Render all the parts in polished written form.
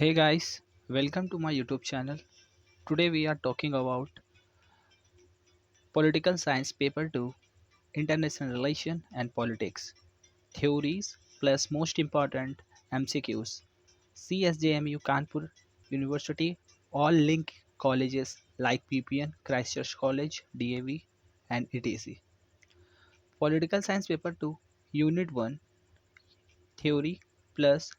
Hey guys, welcome to my YouTube channel. Today we are talking about Political Science Paper 2, International Relation and Politics, Theories plus most important MCQs. CSJMU Kanpur University, all link colleges like PPN, Christchurch College, DAV and etc. Political Science Paper 2, Unit 1, Theory plus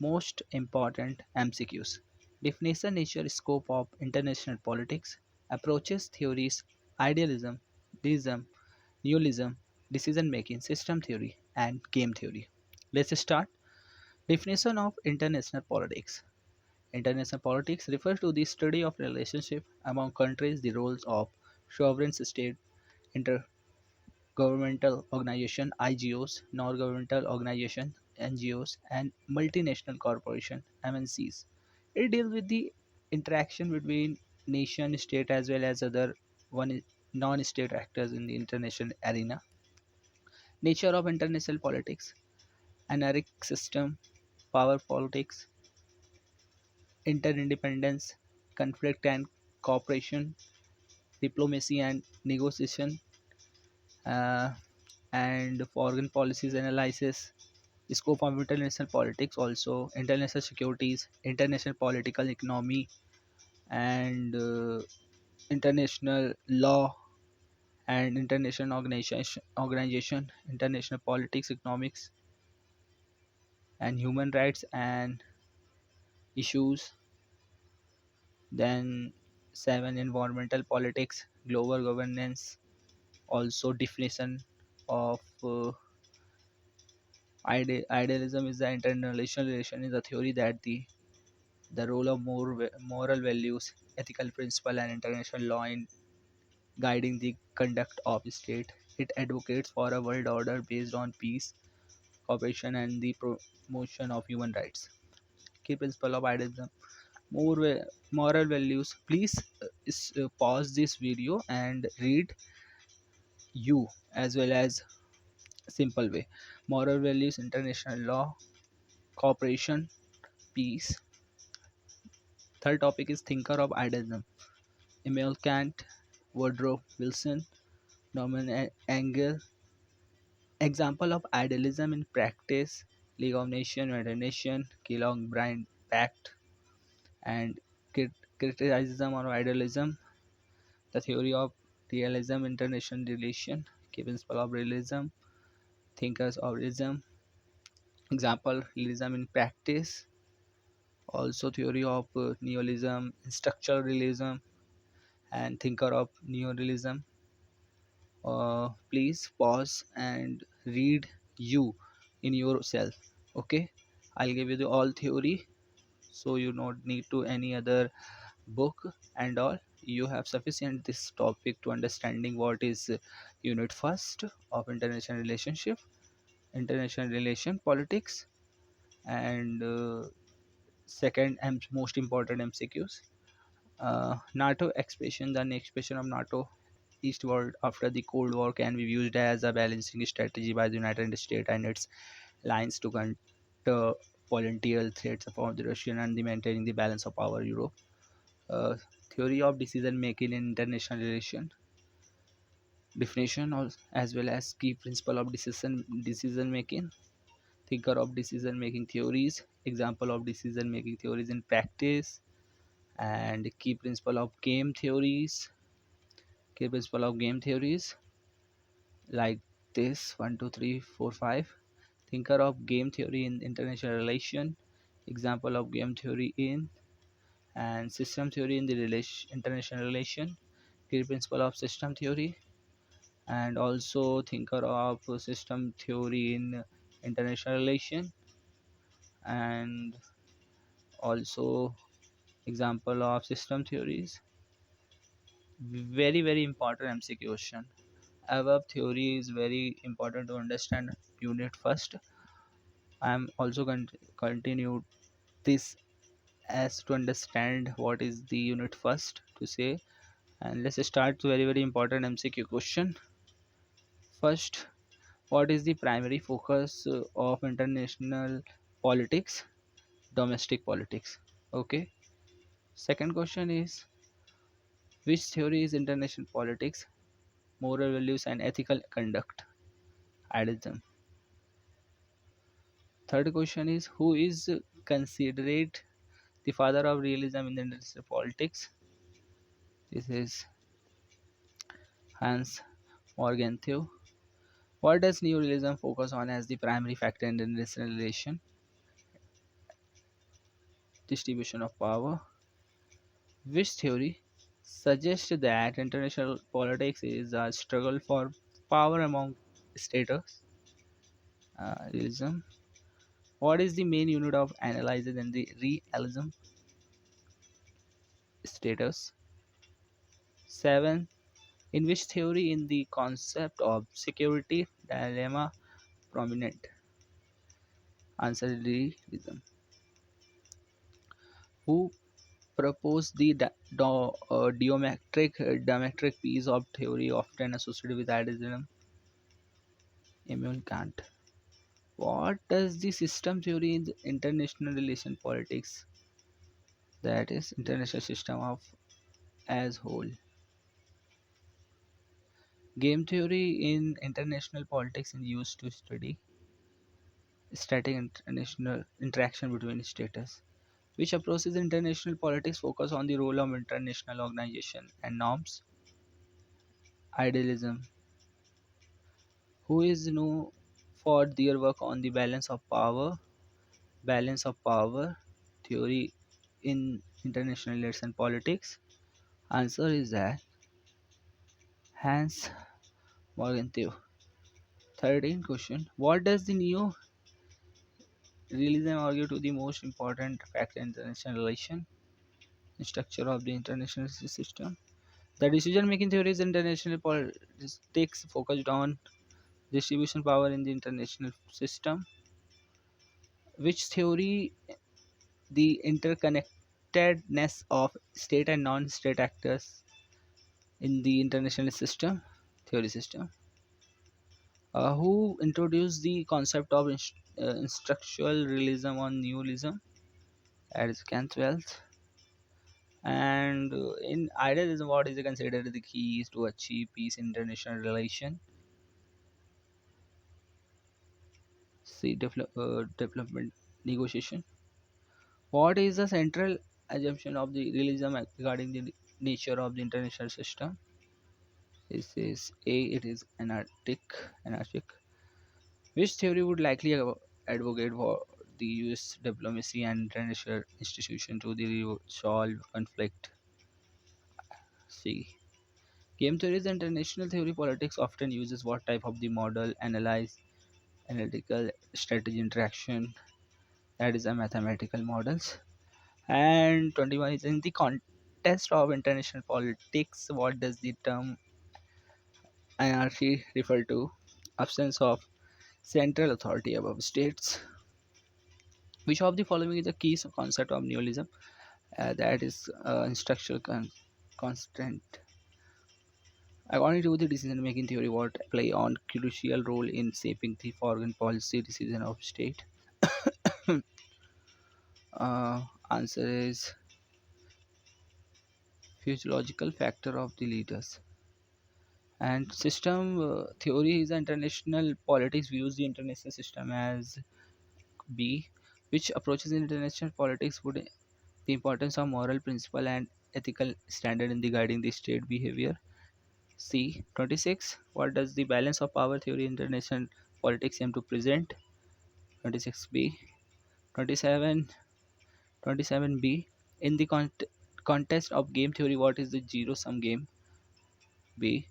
most important MCQs. Definition, nature, scope of international politics, approaches, theories, idealism, deism, nihilism, decision making, system theory, and game theory. Let's start. Definition of international politics. International politics refers to the study of relationship among countries, the roles of sovereign state, governmental organization IGOs, non-governmental organization NGOs, and multinational corporation MNCs. It deals with the interaction between nation state as well as other one non-state actors in the international arena. Nature of international politics: anarchic system, power politics, interdependence, conflict and cooperation, diplomacy and negotiation, uh, and foreign policies analysis. Scope of international politics also international securities, international political economy, and international law and international organization, international politics, economics, and human rights and issues. Then seven, environmental politics, global governance. Also definition of idealism is the international relation is a theory that the role of moral values, ethical principle, and international law in guiding the conduct of state. It advocates for a world order based on peace, cooperation, and the promotion of human rights. Key principle of idealism: moral values. Please pause this video and read you as well as simple way. Moral values, international law, cooperation, peace. Third topic is thinker of idealism: Immanuel Kant, Woodrow Wilson, Norman Angell. Example of idealism in practice: League of Nations, United Nations, Kellogg Briand Pact, and criticism of idealism, the theory of realism, international relation, key principle of realism, thinkers of realism. Example: realism in practice, also theory of neorealism, structural realism, and thinker of neorealism. Please pause and read you in yourself. Okay, I'll give you the all theory, so you don't need to any other book and all. You have sufficient this topic to understanding what is unit first of international relationship, international relation politics, and second and most important MCQs. NATO expansion, the expansion of NATO eastward after the Cold War can be viewed as a balancing strategy by the United States and its alliance to counter potential threats from the Russian and the maintaining the balance of power Europe. Uh, Theory of decision making in international relation, definition as well as key principle of decision making, thinker of decision making theories, example of decision making theories in practice, and key principle of game theories. Key principle of game theories like this: 1, 2, 3, 4, 5. Thinker of game theory in international relation, example of game theory in and system theory in the international relation, key principle of system theory, and also thinker of system theory in international relation, and also example of system theories. Very important MCQ question. Above theory is very important to understand unit first. I am also going to continue this as to understand what is the unit first to say. And let's start with very important MCQ question. First, what is the primary focus of international politics? domestic politics. Okay. Second question is, which theory is international politics, moral values, and ethical conduct? Adism. Third question is, who is considered the father of realism in the international politics? This is Hans Morgenthau. What does neorealism focus on as the primary factor in the international relation? Distribution of power. Which theory suggests that international politics is a struggle for power among states? Realism. What is the main unit of analysis in the realism? Status. 7. In which theory in the concept of security dilemma prominent? Answer is realism. Who proposed the diametric piece of theory often associated with idealism? Immanuel Kant. What does the system theory in the international relation politics? That is international system of as whole. Game theory in international politics is used to study static international interaction between states. Which approaches international politics focus on the role of international organization and norms? Idealism. Who is known for their work on the balance of power theory in international relation politics? Answer is that Hans Morgenthau. 13 question. What does the neo realism argue to the most important factor in international relation? The structure of the international system. The decision making theories in international politics focused on distribution power in the international system. Which theory the interconnectedness of state and non-state actors in the international system theory system? Who introduced the concept of instructional realism on neorealism? That is Cantwell. And in idealism, what is considered the keys to achieve peace in international relation? See, development negotiation. What is the central assumption of the realism regarding the nature of the international system? This is A. It is anarchic. Anarchic. Which theory would likely advocate for the U.S. diplomacy and international institution to the resolve conflict? C. Game theory is international theory politics often uses what type of the model analyze analytical strategy interaction, that is a mathematical models. And 21 is in the context of international politics, what does the term anarchy refer to? Absence of central authority above states. Which of the following is the key concept of neolism? That is instructional constant. According to the decision making theory, what play on crucial role in shaping the foreign policy decision of state? Answer is physiological factor of the leaders. And system theory is international politics views the international system as B, which approaches in international politics would the importance of moral principle and ethical standard in the guiding the state behavior. C. 26. What does the balance of power theory in international politics aim to present? 26B. 27. 27B. In the context of game theory, what is the zero sum game? B.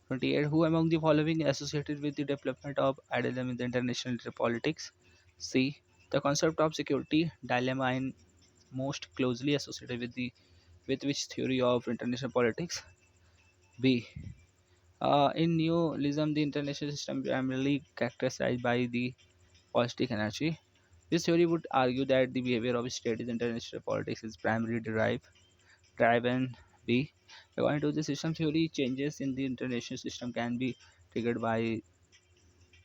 28. Who among the following associated with the development of idealism in the international politics? C. The concept of security dilemma and most closely associated with which theory of international politics? B. In neolism, the international system primarily characterized by the positive energy. This theory would argue that the behavior of state in international politics is primarily driven. B. According to the system theory, changes in the international system can be triggered by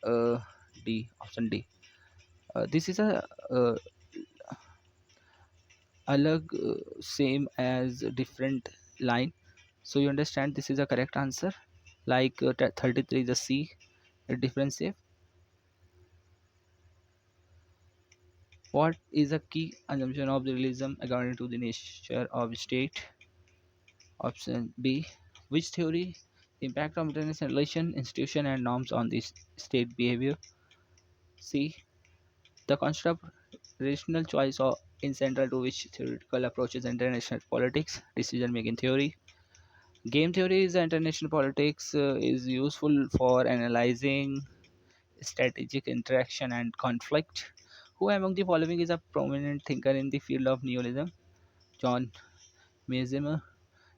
uh, D. Option D. This is a alag same as different line. So you understand this is a correct answer. Like 33 is a C, a different shape. What is a key assumption of the realism according to the nature of state? Option B. Which theory? The impact of international relation, institution, and norms on this state behavior. C. The concept rational choice of in central to which theoretical approaches international politics, decision making theory. Game theory is international politics is useful for analyzing strategic interaction and conflict. Who among the following is a prominent thinker in the field of neoliberalism? John Mazinger.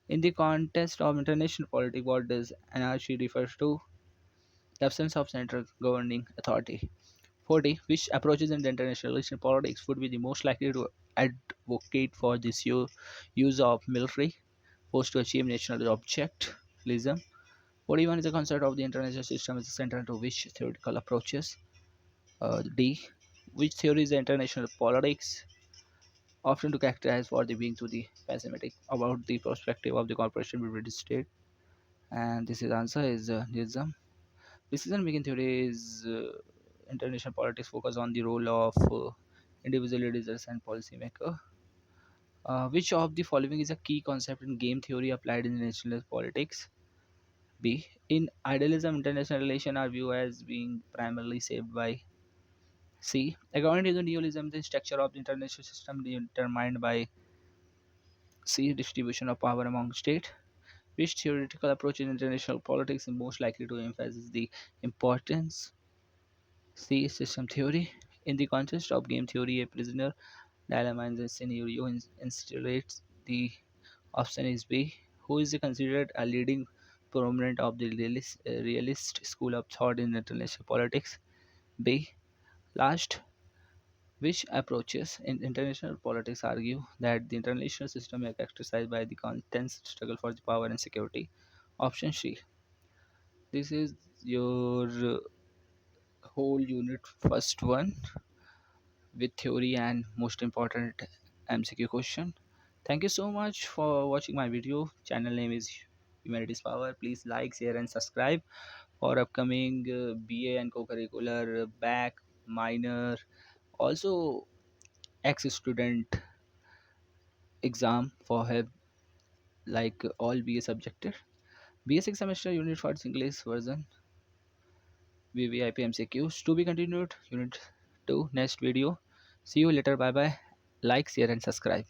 In the context of international politics, what does anarchy refers to? The absence of central governing authority. 40. Which approaches in the international relation politics would be the most likely to advocate for this use of military force to achieve national objectivism? 41 is the concept of the international system is central to which theoretical approaches? D. Which theory is the international politics often to characterize for the being to the pessimistic about the perspective of the corporation between the state? And this is answer is Nizam. Decision making theory is international politics focus on the role of individual leaders and policymaker. Which of the following is a key concept in game theory applied in international politics? B. In idealism, international relations are viewed as being primarily shaped by C. According to the neoliberalism, the structure of the international system is determined by C. Distribution of power among states. Which theoretical approach in international politics is most likely to emphasize the importance? C. System theory. In the context of game theory, a prisoner dilemma in the scenario illustrates the option is B. Who is considered a leading prominent of the realist school of thought in international politics? B. Last, which approaches in international politics argue that the international system is characterized by the intense struggle for the power and security? Option C. This is your whole unit first one with theory and most important MCQ question. Thank you so much for watching my video. Channel name is Humanities Power. Please like, share, and subscribe for upcoming BA and co-curricular back minor, also ex-student exam for help like all BA subjected. BA 6 semester unit for English version VVIP MCQs to be continued. Unit 2 next video. See you later. Bye bye. Like, share, and subscribe.